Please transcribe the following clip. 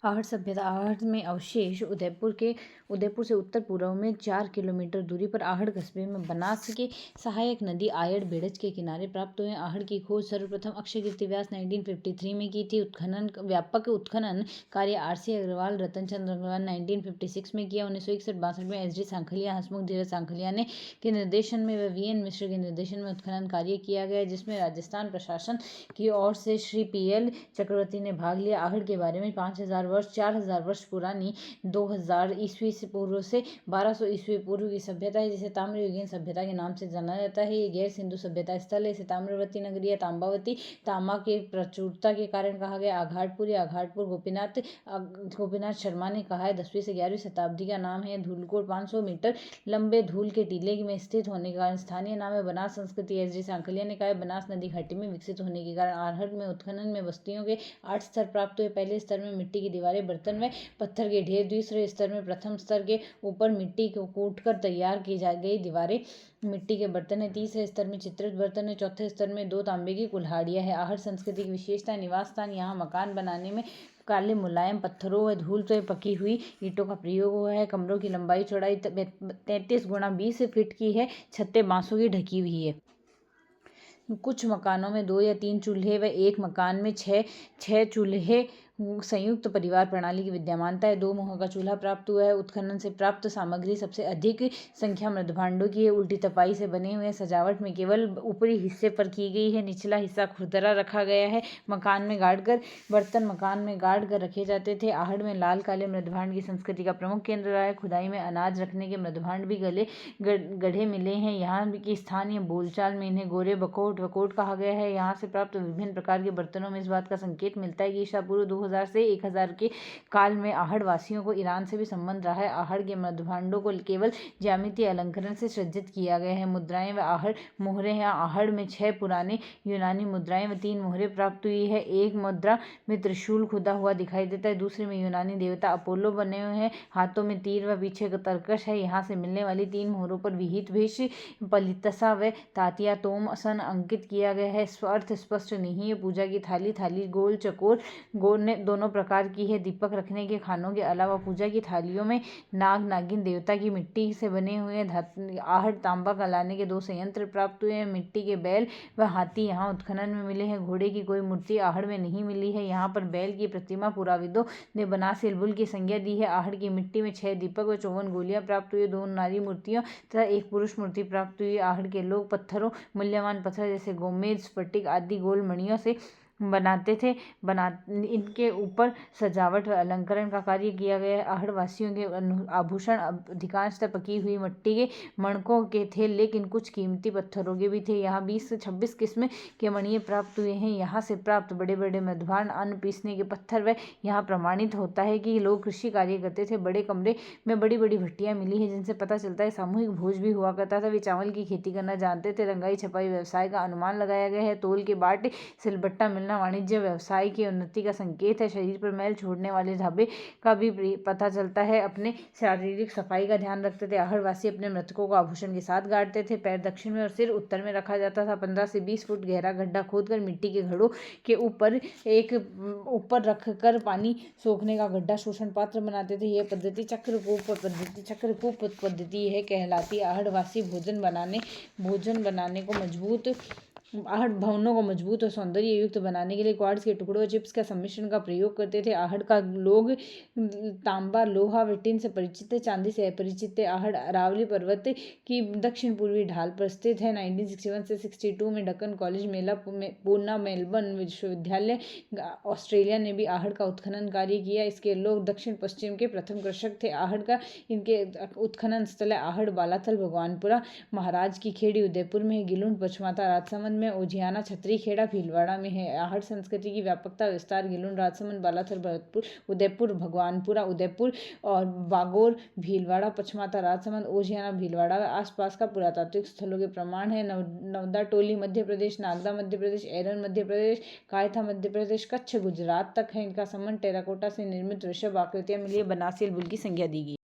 आहट सभ्यता। आहट में अवशेष उदयपुर से उत्तर पूर्व में 4 किलोमीटर दूरी पर आहट कस्बे में बनास की सहायक नदी आयड़ बेड़ज के किनारे प्राप्त हुए। आहट की खोज सर्वप्रथम अक्षय कीर्ति व्यास 1953 में की थी। व्यापक उत्खनन कार्य RC अग्रवाल, रतन चंद्र अग्रवाल 1956 में किया। 1961-62 में SD सांखलिया, हंसमुख धीरज सांखलिया के निर्देशन में व VN मिश्र के निर्देशन में उत्खनन कार्य किया गया, जिसमें राजस्थान प्रशासन की ओर से श्री PL चक्रवर्ती ने भाग लिया। आहट के बारे में 4000 वर्ष पुरानी 2000 ईस्वी से पूर्व से 1200 ईस्वी पूर्व की सभ्यता है, जिसे ताम्रयुगीन सभ्यता के नाम से जाना जाता है। ये गैर सिंधु सभ्यता स्थल है। इसे ताम्रवती नगरी या तांबावती तांबा के प्रचुरता के कारण कहा गया। आघाटपुर या आघाटपुर गोपीनाथ शर्मा ने कहा है 10वीं से 11वीं शताब्दी का नाम है। धूलकोट 500 मीटर लंबे धूल के टीले में स्थित होने के कारण स्थानीय नाम है। बनास संस्कृति SD सांखलिया ने कहा है बनास नदी घाटी में विकसित होने के कारण आहट में उत्खनन में बस्तियों के 8 स्तर प्राप्त हुए। पहले स्तर में मिट्टी की दीवारें, बर्तन व पत्थर के ढेर। दूसरे स्तर में प्रथम स्तर के ऊपर मिट्टी को कूटकर तैयार की गई दीवारें, मिट्टी के बर्तन है। तीसरे स्तर में चित्रित बर्तन है। चौथे स्तर में 2 तांबे की कुल्हाड़ियां है। आहट संस्कृति की विशेषता निवास स्थान। यहाँ मकान बनाने में काले मुलायम पत्थरों व धूल से पकी हुई ईंटों का प्रयोग हुआ है। कमरों की लंबाई चौड़ाई 33 गुणा 20 फीट की है। छतें बांसों की ढकी हुई है। कुछ मकानों में 2 या 3 चूल्हे व एक मकान में 6 चूल्हे संयुक्त परिवार प्रणाली की विद्यमानता है। 2 मुहों का चूल्हा प्राप्त हुआ है। उत्खनन से प्राप्त सामग्री सबसे अधिक संख्या मृदभांडों की है। उल्टी तपाई से बने हुए सजावट में केवल ऊपरी हिस्से पर की गई है। निचला हिस्सा खुरदरा रखा गया है। मकान में गाड़ कर रखे जाते थे। आहट में लाल काले मृदभांड की संस्कृति का प्रमुख केंद्र रहा है। खुदाई में अनाज रखने के मृदभांड भी गढ़े मिले हैं। यहाँ की स्थानीय बोलचाल में इन्हें गोरे वकोट कहा गया है। यहाँ से प्राप्त विभिन्न प्रकार के बर्तनों में इस बात का संकेत मिलता है कि ईसा पूर्व 2000 से 1000 के काल में आहट वासियों को ईरान से भी संबंध रहा है। आहट के मृदभांडों को केवल ज्यामितीय अलंकरण से सज्जित किया गया है। मुद्राएं व आहट मोहरे हैं। आहट में 6 पुराने यूनानी मुद्राएं व 3 मोहरें प्राप्त हुई है। एक मुद्रा में त्रिशूल खुदा हुआ दिखाई देता है। दूसरे में यूनानी देवता अपोलो बने हुए हैं। हाथों में तीर व पीछे का तरकश है। यहाँ से मिलने वाली 3 मोहरों पर विहित भेष, पलितसा व तातिया तोम सन अंकित किया गया है। अर्थ स्पष्ट नहीं है। पूजा की थाली गोल चकोर दोनों प्रकार की है। दीपक रखने के खानों के अलावा पूजा की थालियों में नाग नागिन देवता की मिट्टी से बने हुए आहट तांबा गलाने के 2 संयंत्र प्राप्त हुए हैं। मिट्टी के बैल व हाथी यहाँ उत्खनन में मिले हैं। घोड़े की कोई मूर्ति आहट में नहीं मिली है। यहाँ पर बैल की प्रतिमा पुराविदों ने बनास इल्बुल की संज्ञा दी है। आहट की मिट्टी में 6 दीपक व 54 गोलियां प्राप्त हुई। 2 नारी मूर्तियों तथा 1 पुरुष मूर्ति प्राप्त हुई। आहट के लोग पत्थरों, मूल्यवान पत्थर जैसे गोमेद, स्फटिक आदि गोल मणियों से बनाते थे। इनके ऊपर सजावट व अलंकरण का कार्य किया गया है। आहट वासियों के आभूषण अधिकांशतः पकी हुई मिट्टी के मणकों के थे, लेकिन कुछ कीमती पत्थरों के भी थे। यहाँ 20 से 26 किस्म के मणिये प्राप्त हुए हैं। यहाँ से प्राप्त बड़े बड़े मृदभांड, अन्न पीसने के पत्थर व यहाँ प्रमाणित होता है कि लोग कृषि कार्य करते थे। बड़े कमरे में बड़ी बड़ी भट्टियां मिली है, जिनसे पता चलता है सामूहिक भोज भी हुआ करता था। वे चावल की खेती करना जानते थे। रंगाई छपाई व्यवसाय का अनुमान लगाया गया है। तोल के बाट सिलबट्टा मिलना वाणिज्य व्यवसाय की उन्नति का संकेत है। शरीर पर मैल छोड़ने वाले ढाबे का भी पता चलता है। अपने शारीरिक सफाई का ध्यान रखते थे। आहट वासी अपने मृतकों को आभूषण के साथ गाड़ते थे। पैर दक्षिण में और सिर उत्तर में रखा जाता था। 15 से 20 फुट गहरा गड्ढा खोदकर मिट्टी के घड़ों के ऊपर रखकर पानी सोखने का गड्ढा शोषण पात्र बनाते थे। यह पद्धति चक्रकूप पद्धति है कहलाती। आहट वासी आहट भवनों को मजबूत और सौंदर्य युक्त बनाने के लिए क्वार्ट्ज के टुकड़ों और चिप्स का सम्मिश्रण का प्रयोग करते थे। आहट का लोग तांबा, लोहा व टिन से परिचित थे, चांदी से अपरिचित थे। आहट अरावली पर्वत की दक्षिण पूर्वी ढाल पर स्थित है। 1961 से 62 में डक्कन कॉलेज, पूना, मेलबर्न विश्वविद्यालय ऑस्ट्रेलिया ने भी आहट का उत्खनन कार्य किया। इसके लोग दक्षिण पश्चिम के प्रथम कृषक थे। इनके उत्खनन स्थल है आहट, बालाथल, भगवानपुरा, महाराज की खेड़ी उदयपुर में है। गिलुंड पचमाता राजसमंद में, ओजियाना छतरी खेड़ा भीलवाड़ा में है। आहट संस्कृति की व्यापकता विस्तार गिलुंड, राजसमंद, बालाथल, भरतपुर, उदयपुर, भगवानपुरा, उदयपुर और बागोर, भीलवाड़ा, पचमाता राजसमंद, ओजियाना, भीलवाड़ा व आसपास का पुरातात्विक स्थलों के प्रमाण है। नवदा टोली मध्य प्रदेश, नागदा मध्य प्रदेश, एरन मध्य प्रदेश, कायथा मध्य प्रदेश, कच्छ गुजरात तक है। इनका संबंध टेराकोटा से निर्मित वृषभ आकृतियां मिली है। बनास इल्बुल की संज्ञा दी गई।